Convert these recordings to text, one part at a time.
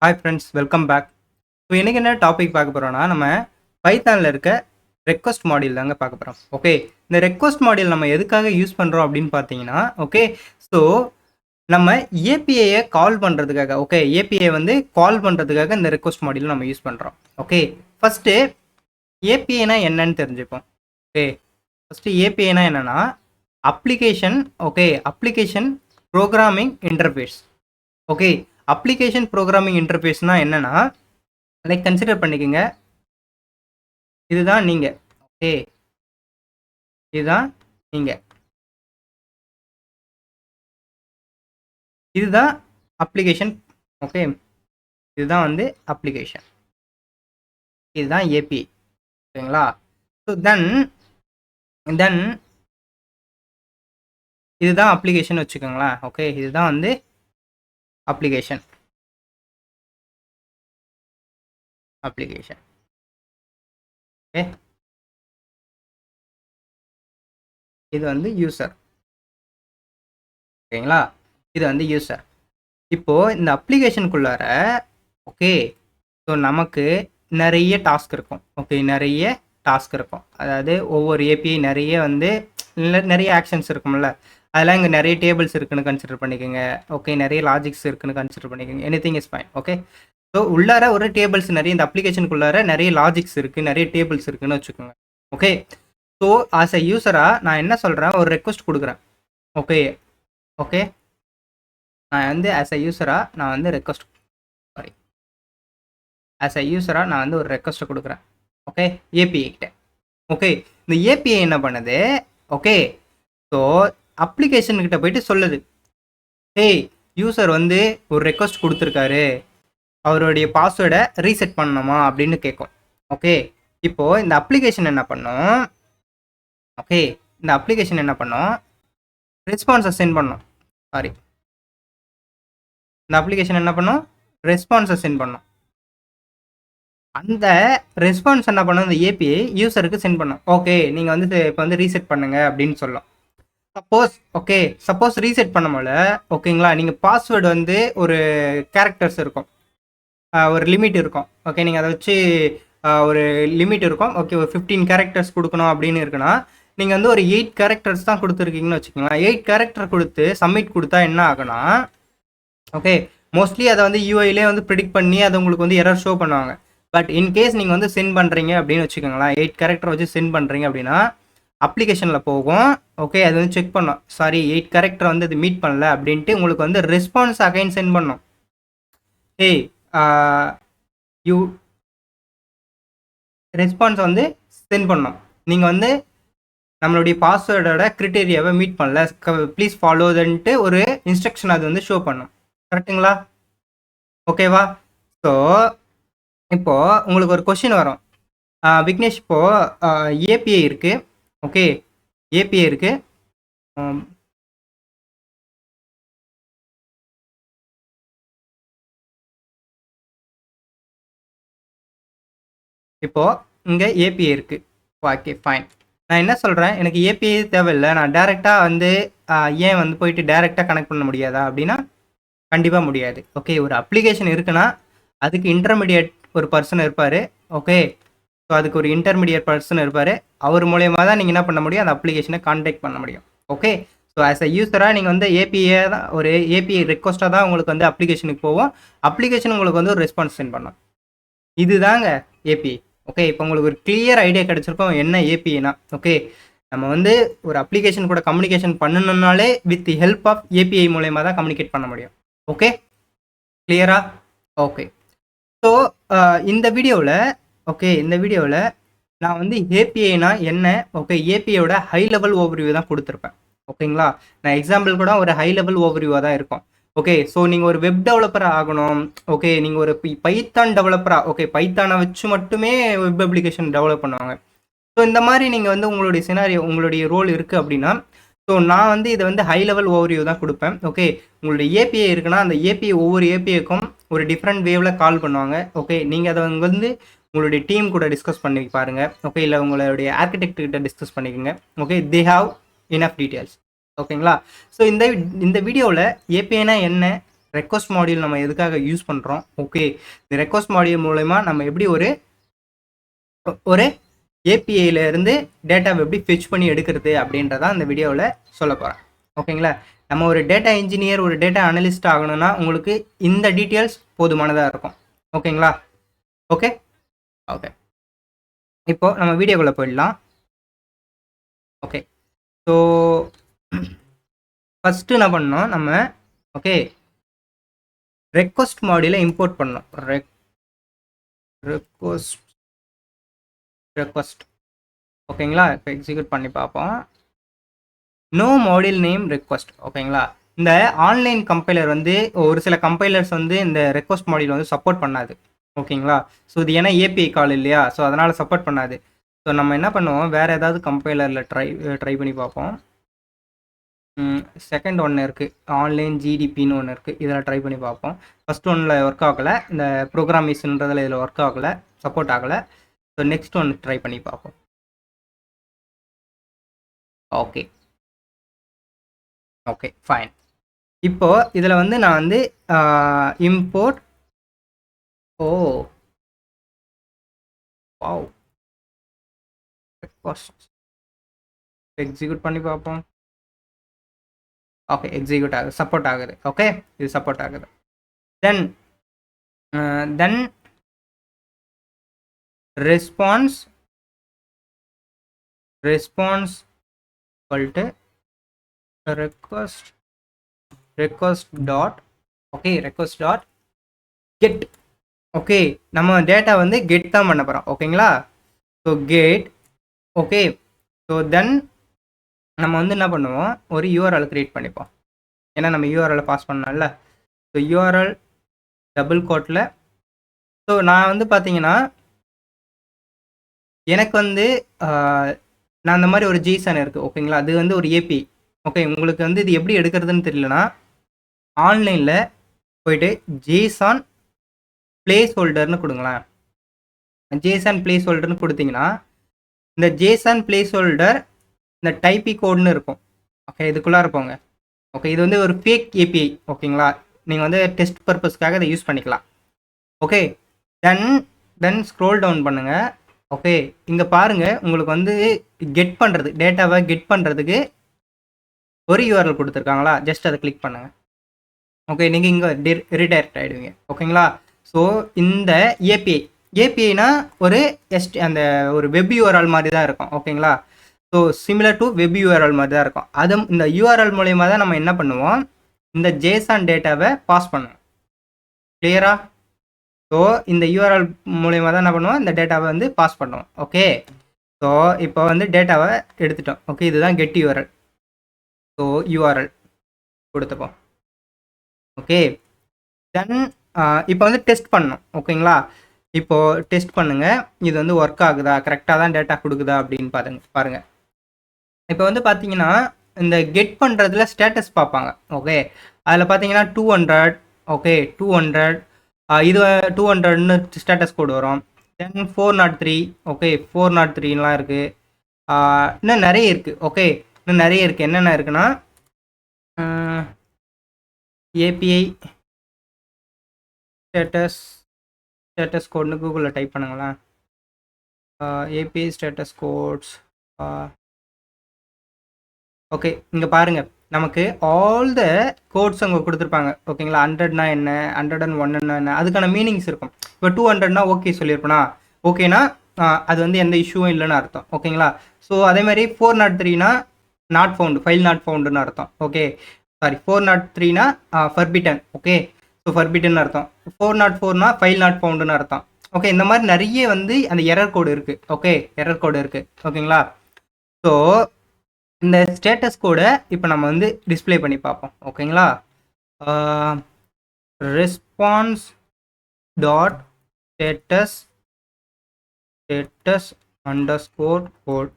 Hi friends, welcome back. So இன்றைக்கி என்ன topic பார்க்க போகிறோன்னா, நம்ம பைத்தானில் இருக்க ரெக்வஸ்ட் மாடியூல் தாங்க பார்க்க போகிறோம். ஓகே, இந்த ரெக்வஸ்ட் மாடியூல் நம்ம எதுக்காக யூஸ் பண்ணுறோம் அப்படின்னு பார்த்தீங்கன்னா, ஓகே, ஸோ நம்ம ஏபிஐயை கால் பண்ணுறதுக்காக, ஓகே, ஏபிஐ வந்து கால் பண்ணுறதுக்காக இந்த ரெக்வஸ்ட் மாடியூல் நம்ம யூஸ் பண்ணுறோம். ஓகே, ஃபஸ்ட்டு ஏபிஐனா என்னன்னு தெரிஞ்சுப்போம். ஓகே, ஃபஸ்ட்டு ஏபிஐனா என்னென்னா application, okay, application programming interface. Okay, application programming இன்டர்ஃபேஸ்னா என்னன்னா, லைக் கன்சிடர் பண்ணிக்கோங்க, இதுதான் நீங்க. ஓகே, இதுதான் நீங்க, இதுதான் அப்ளிகேஷன். ஓகே, இதுதான் வந்து அப்ளிகேஷன், இதுதான் ஏபிஐ. ஓகேங்களா? ஸோ தென் இதுதான் அப்ளிகேஷன் வச்சுக்கோங்களேன். ஓகே, இதுதான் வந்து அப்ளிகேஷன். ஓகே, இது வந்து யூசர். ஓகேங்களா? இது வந்து யூசர். இப்போது இந்த அப்ளிகேஷனுக்குள்ளார, ஓகே, ஸோ நமக்கு நிறைய டாஸ்க் இருக்கும். ஓகே, நிறைய டாஸ்க் இருக்கும். அதாவது ஒவ்வொரு ஏபிஐ நிறைய வந்து நிறைய ஆக்ஷன்ஸ் இருக்கும்ல, அதெல்லாம் இங்கே நிறைய டேபிள்ஸ் இருக்குன்னு கன்சிடர் பண்ணிக்கோங்க. ஓகே, நிறைய லாஜிக்ஸ் இருக்குன்னு கன்சிடர் பண்ணிக்கோங்க. Anything is fine. Okay, so உள்ளார ஒரு டேபிள்ஸ் நிறைய, இந்த அப்ளிகேஷனுக்குள்ளார நிறைய லாஜிக்ஸ் இருக்குது, நிறைய டேபிள்ஸ் இருக்குன்னு வச்சுக்கோங்க. ஓகே, ஸோ ஆஸ் அ யூஸராக நான் என்ன சொல்கிறேன், ஒரு ரெக்வஸ்ட் கொடுக்குறேன். ஓகே, ஓகே, நான் வந்து ஆஸ் அ யூஸராக நான் வந்து ஒரு ரெக்வஸ்ட்டை கொடுக்குறேன். ஓகே, ஏபிஐ கிட்ட. ஓகே, இந்த ஏபிஐ என்ன பண்ணுது, ஓகே, ஸோ அப்ளிகேஷன்கிட்ட போயிட்டு சொல்லுது, ஏய், யூசர் வந்து ஒரு ரெக்வஸ்ட் கொடுத்துருக்காரு, அவருடைய பாஸ்வேர்டை ரீசெட் பண்ணணுமா அப்படின்னு கேட்கும். ஓகே, இப்போது இந்த அப்ளிகேஷன் என்ன பண்ணும், ஓகே, இந்த அப்ளிகேஷன் என்ன பண்ணும், ரெஸ்பான்ஸை சென்ட் பண்ணும். இந்த அப்ளிகேஷன் என்ன பண்ணும், ரெஸ்பான்ஸை சென்ட் பண்ணும். அந்த ரெஸ்பான்ஸ் என்ன பண்ணும், இந்த ஏபிஐ யூசருக்கு சென்ட் பண்ணும். ஓகே, நீங்கள் வந்து இப்போ வந்து ரீசெட் பண்ணுங்க அப்படின்னு சொல்லும். சப்போஸ் ரீசெட் பண்ணும்போல, ஓகேங்களா, நீங்கள் பாஸ்வேர்டு வந்து ஒரு கேரக்டர்ஸ் இருக்கும், ஒரு லிமிட் இருக்கும். ஓகே, நீங்கள் அதை வச்சு ஒரு லிமிட் இருக்கும். ஓகே, ஒரு 15 கேரக்டர்ஸ் கொடுக்கணும் அப்படின்னு இருக்குன்னா, நீங்கள் வந்து ஒரு 8 கேரக்டர்ஸ் தான் கொடுத்துருக்கீங்கன்னு வச்சுக்கோங்களேன். 8 கேரக்டர் கொடுத்து சப்மிட் கொடுத்தா என்ன ஆகுனா, ஓகே, மோஸ்ட்லி அதை வந்து யூஐலே வந்து ப்ரிடிக்ட் பண்ணி அதை உங்களுக்கு வந்து எரர் ஷோ பண்ணுவாங்க. பட் இன்கேஸ் நீங்கள் வந்து சென்ட் பண்ணுறீங்க அப்படின்னு வச்சுக்கோங்களேன், 8 கேரக்டர் வச்சு சென்ட் பண்ணுறீங்க அப்படின்னா அப்ளிகேஷனில் போகும். ஓகே, அது வந்து செக் பண்ணும், சாரி 8 கேரக்டர் வந்து இது மீட் பண்ணல அப்படின்ட்டு உங்களுக்கு வந்து ரெஸ்பான்ஸ் அகைன் சென்ட் பண்ணும். ஏய், யூ ரெஸ்பான்ஸ் வந்து சென்ட் பண்ணோம், நீங்கள் வந்து நம்மளுடைய பாஸ்வேர்டோட கிரிட்டேரியாவை மீட் பண்ணல, ப்ளீஸ் ஃபாலோதுன்ட்டு ஒரு இன்ஸ்ட்ரக்ஷன் அது வந்து ஷோ பண்ணும். கரெக்டுங்களா? ஓகேவா? ஸோ இப்போது உங்களுக்கு ஒரு கொஷின் வரும், விக்னேஷ், இப்போது ஏபிஐ இருக்குது. ஓகே, ஏபிஐ இருக்குது. இப்போது இங்கே ஏபிஐ இருக்குது. Okay, fine. நான் என்ன சொல்கிறேன், எனக்கு ஏபிஐ தேவையில்லை, நான் டேரெக்டாக வந்து ஏன் வந்து போயிட்டு டேரெக்டாக கனெக்ட் பண்ண முடியாதா அப்படின்னா கண்டிப்பாக முடியாது. ஓகே, ஒரு அப்ளிகேஷன் இருக்குன்னா அதுக்கு இன்டர்மீடியேட் ஒரு பர்சன் இருப்பார். ஓகே, ஸோ அதுக்கு ஒரு இன்டர்மீடியேட் பர்சன் இருப்பார். அவர் மூலயமா தான் நீங்கள் என்ன பண்ண முடியும், அந்த அப்ளிகேஷனை கான்டாக்ட் பண்ண முடியும். ஓகே, ஸோ ஆஸ் அ யூஸராக நீங்கள் வந்து ஏபிஐ தான், ஒரு ஏபிஐ ரெக்வஸ்ட்டாக தான் உங்களுக்கு வந்து அப்ளிகேஷனுக்கு போவோம். அப்ளிகேஷன் உங்களுக்கு வந்து ஒரு ரெஸ்பான்ஸ் சென்ட் பண்ணும். இதுதாங்க ஏபிஐ. ஓகே, இப்போ உங்களுக்கு ஒரு கிளியர் ஐடியா கிடச்சிருக்கோம் என்ன ஏபிஐனா. ஓகே, நம்ம வந்து ஒரு அப்ளிகேஷன் கூட கம்யூனிகேஷன் பண்ணணுன்னாலே வித் ஹெல்ப் ஆஃப் ஏபிஐ மூலயமா தான் கம்யூனிகேட் பண்ண முடியும். ஓகே, கிளியரா? ஓகே, ஸோ இந்த வீடியோவில் நான் வந்து ஏபிஐனா என்ன, ஓகே, ஏபிஐயோட ஹை லெவல் ஓவர்வியூ தான் கொடுத்துருப்பேன். ஓகேங்களா, நான் எக்ஸாம்பிள் கூட ஒரு ஹை லெவல் ஓவர்வியூவாக தான் இருக்கும். ஓகே, ஸோ நீங்கள் ஒரு வெப் டெவலப்பராக ஆகணும், ஓகே, நீங்கள் ஒரு பைத்தான் டெவலப்பராக, ஓகே, பைத்தானை வச்சு மட்டுமே வெப் அப்ளிகேஷன் டெவலப் பண்ணுவாங்க. ஸோ இந்த மாதிரி நீங்கள் வந்து உங்களுடைய சினாரியோ, உங்களுடைய ரோல் இருக்குது அப்படின்னா, ஸோ நான் வந்து இதை வந்து ஹை லெவல் ஓவர்வியூ தான் கொடுப்பேன். ஓகே, உங்களுடைய ஏபிஐ இருக்குன்னா அந்த ஏபிஐ ஒவ்வொரு ஏபிஐக்கும் ஒரு டிஃப்ரெண்ட் வேவில் கால் பண்ணுவாங்க. ஓகே, நீங்கள் அதை வந்து உங்களுடைய டீம் கூட டிஸ்கஸ் பண்ணி பாருங்கள். ஓகே, இல்லை உங்களுடைய ஆர்கிடெக்ட் கிட்ட டிஸ்கஸ் பண்ணிக்கோங்க. Okay, they have enough details. ஓகேங்களா? ஸோ இந்த வீடியோவில் ஏபிஐனா என்ன, ரெக்வஸ்ட் மாடியூல் நம்ம எதுக்காக யூஸ் பண்ணுறோம், ஓகே இந்த ரெக்வஸ்ட் மாடியூல் மூலமா நம்ம எப்படி ஒரு ஒரு ஏபிஐலேருந்து டேட்டாவை எப்படி ஃபெச் பண்ணி எடுக்கிறது அப்படின்றதான் இந்த வீடியோவில் சொல்ல போகிறேன். ஓகேங்களா, நம்ம ஒரு டேட்டா இன்ஜினியர் ஒரு டேட்டா அனலிஸ்ட் ஆகணும்னா உங்களுக்கு இந்த டீட்டெயில்ஸ் போதுமானதாக இருக்கும். ஓகேங்களா, ஓகே ஓகே இப்போ நம்ம வீடியோக்குள்ளே போயிடலாம். ஓகே, ஸோ ஃபஸ்ட்டு என்ன பண்ணோம் நம்ம, ஓகே ரெக்வஸ்ட் மாடியூலை இம்போர்ட் பண்ணோம். ரெக்வஸ்ட் ஓகேங்களா, இப்போ எக்ஸிக்யூட் பண்ணி பார்ப்போம். No module name request. ஓகேங்களா, இந்த ஆன்லைன் கம்பைலர் வந்து ஒரு சில கம்பைலர்ஸ் வந்து இந்த ரெக்வஸ்ட் மாடியூல் வந்து சப்போர்ட் பண்ணாது. ஓகேங்களா, ஸோ இது ஏன்னா ஏபிஐ கால் இல்லையா, ஸோ அதனால் சப்போர்ட் பண்ணாது. ஸோ நம்ம என்ன பண்ணுவோம், வேறு ஏதாவது கம்பைலரில் ட்ரை பண்ணி பார்ப்போம். செகண்ட் ஒன்று இருக்குது, ஆன்லைன் ஜிடிபின்னு ஒன்று இருக்குது, இதில் ட்ரை பண்ணி பார்ப்போம். ஃபஸ்ட் ஒன்னில் ஒர்க் ஆகலை, இந்த ப்ரோக்ராமிஸ்ன்றதில் இதில் ஒர்க் ஆகலை, சப்போர்ட் ஆகலை. ஸோ நெக்ஸ்ட் ஒன்று ட்ரை பண்ணி பார்ப்போம். Okay okay fine. இப்போ இதில் வந்து நான் வந்து இம்போர்ட் வாவ் ரெக்வஸ்ட் எக்ஸிக்யூட் பண்ணி பார்ப்போம். ஓகே எக்ஸிக்யூட் ஆகுது, சப்போர்ட் ஆகுது. ஓகே இது சப்போர்ட் ஆகுது. தென் ரெஸ்பான்ஸ் சொல்லிட்டு request dot okay request dot get. Okay நம்ம டேட்டா வந்து கெட் தான் பண்ண போகிறோம். ஓகேங்களா, so get. Okay so then நம்ம வந்து என்ன பண்ணுவோம், ஒரு யூஆர்எல் க்ரியேட் பண்ணிப்போம். ஏன்னா நம்ம யூஆர்எல் பாஸ் பண்ணோம்ல, ஸோ யூஆர்எல் டபுள் கோட்டில். ஸோ நான் வந்து பார்த்தீங்கன்னா எனக்கு வந்து நான் அந்த மாதிரி ஒரு ஜேசன் இருக்குது. ஓகேங்களா, அது வந்து ஒரு ஏபி. ஓகே உங்களுக்கு வந்து இது எப்படி எடுக்கிறதுன்னு தெரியலனா ஆன்லைனில் போயிட்டு ஜேசான் பிளேஸ் ஹோல்டர்னு கொடுங்களேன். ஜேசான் பிளேஸ் ஹோல்டர்னு கொடுத்தீங்கன்னா இந்த ஜேசான் பிளேஸ் ஹோல்டர் இந்த டைப்பி கோட்னு இருக்கும். ஓகே இதுக்குள்ளே இருப்போங்க. ஓகே இது வந்து ஒரு ஃபேக் ஏபிஐ. ஓகேங்களா, நீங்கள் வந்து டெஸ்ட் பர்பஸ்க்காக இதை யூஸ் பண்ணிக்கலாம். ஓகே தென் ஸ்க்ரோல் டவுன் பண்ணுங்கள். ஓகே இங்கே பாருங்கள், உங்களுக்கு வந்து கெட் பண்ணுறது டேட்டாவை கெட் பண்ணுறதுக்கு ஒரு யூஆர்எல் கொடுத்துருக்காங்களா, ஜஸ்ட் அதை கிளிக் பண்ணுங்கள். ஓகே நீங்கள் இங்கே ரீடைரக்ட் ஆகிடுவீங்க. ஓகேங்களா, ஸோ இந்த ஏபிஐனா ஒரு அந்த ஒரு வெப் யூஆர்எல் மாதிரி தான் இருக்கும். ஓகேங்களா, so similar to web URL மாதிரி தான் இருக்கும். அது இந்த யூஆர்எல் மூலயமா தான் நம்ம என்ன பண்ணுவோம், இந்த ஜேசான் டேட்டாவை பாஸ் பண்ணுவோம். கிளியரா, ஸோ இந்த யூஆர்எல் மூலயமா தான் என்ன பண்ணுவோம், இந்த டேட்டாவை வந்து பாஸ் பண்ணுவோம். ஓகே ஸோ இப்போ வந்து டேட்டாவை எடுத்துட்டோம். ஓகே இதுதான் கெட் யூஆர்எல். ஸோ யூஆர்எல் கொடுத்துப்போம். ஓகே தென் இப்போ வந்து டெஸ்ட் பண்ணணும். ஓகேங்களா, இப்போது டெஸ்ட் பண்ணுங்கள், இது வந்து ஒர்க் ஆகுதா, கரெக்டாக தான் டேட்டா கொடுக்குதா அப்படின்னு பாருங்கள். இப்போ வந்து பார்த்தீங்கன்னா இந்த கெட் பண்ணுறதுல ஸ்டேட்டஸ் பார்ப்பாங்க. ஓகே அதில் பார்த்தீங்கன்னா 200. ஓகே 200 இது 200ன்னு ஸ்டேட்டஸ் கோடு வரும். தென் 403. ஓகே 403லாம் இருக்குது. இன்னும் நிறைய இருக்குது. ஓகே இன்னும் நிறைய இருக்குது. என்னென்ன இருக்குன்னா ஏபிஐ ஸ்டேட்டஸ் கோட்னு கூகுளில் டைப் பண்ணுங்களேன். API status quotes. ஓகே இங்கே பாருங்கள், நமக்கு ஆல் த கோட்ஸ் அங்கே கொடுத்துருப்பாங்க. ஓகேங்களா, 100னா என்ன, 101ன்னா என்ன, அதுக்கான மீனிங்ஸ் இருக்கும். இப்போ 200னா ஓகே சொல்லியிருப்பேனா, ஓகேனா அது வந்து எந்த இஷ்யூவும் இல்லைன்னு அர்த்தம். ஓகேங்களா, ஸோ அதே மாதிரி 403னா நாட் ஃபவுண்டு, ஃபைல் நாட் ஃபவுண்டுன்னு அர்த்தம். ஓகே சாரி 403னா ஃபர்பிட்டன். ஓகே ஸோ ஃபர்பிட்டன் அர்த்தம். 404னா ஃபைல் நாட் ஃபவுண்டுன்னு அர்த்தம். ஓகே இந்த மாதிரி நிறைய வந்து அந்த எரர் கோடு இருக்குது. ஓகே எரர் கோடு இருக்குது. ஓகேங்களா, ஸோ இந்த ஸ்டேட்டஸ் கோடை இப்போ நம்ம வந்து டிஸ்பிளே பண்ணி பார்ப்போம். ஓகேங்களா, response dot status underscore code.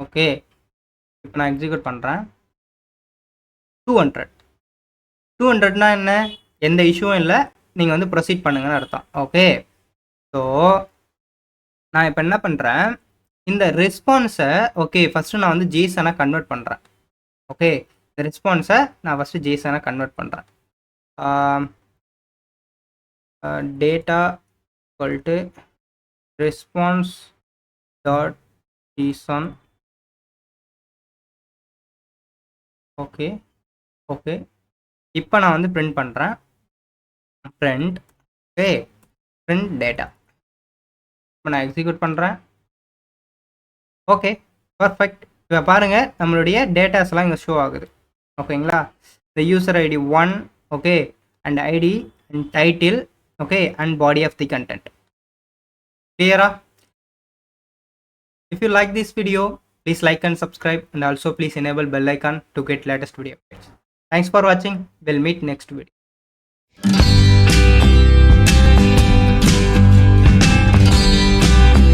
Okay இப்போ நான் எக்ஸிக்யூட் பண்ணுறேன். 200னா என்ன, எந்த இஷ்யூவும் இல்லை, நீங்கள் வந்து ப்ரொசீட் பண்ணுங்கன்னு அர்த்தம். ஓகே ஸோ நான் இப்போ என்ன பண்ணுறேன், இந்த ரெஸ்பான்ஸை ஓகே ஃபஸ்ட்டு நான் வந்து ஜேசனாக கன்வெர்ட் பண்ணுறேன். ஓகே இந்த ரெஸ்பான்ஸை நான் ஃபஸ்ட்டு ஜேசனாக கன்வெர்ட் பண்ணுறேன். data equal to response dot json. Okay okay இப்போ நான் வந்து பிரிண்ட் பண்ணுறேன். print okay print data. இப்போ நான் எக்ஸிக்யூட் பண்ணுறேன். Okay perfect. இப்போ பாருங்கள் நம்மளுடைய டேட்டாஸ்லாம் இங்கே ஷோ ஆகுது. ஓகேங்களா? இந்த user ID 1 okay and ID and title okay and body of the content. கிளியரா? If you like this video, please like and subscribe, and also please enable bell icon to get latest video updates. Thanks for watching. We'll meet next video.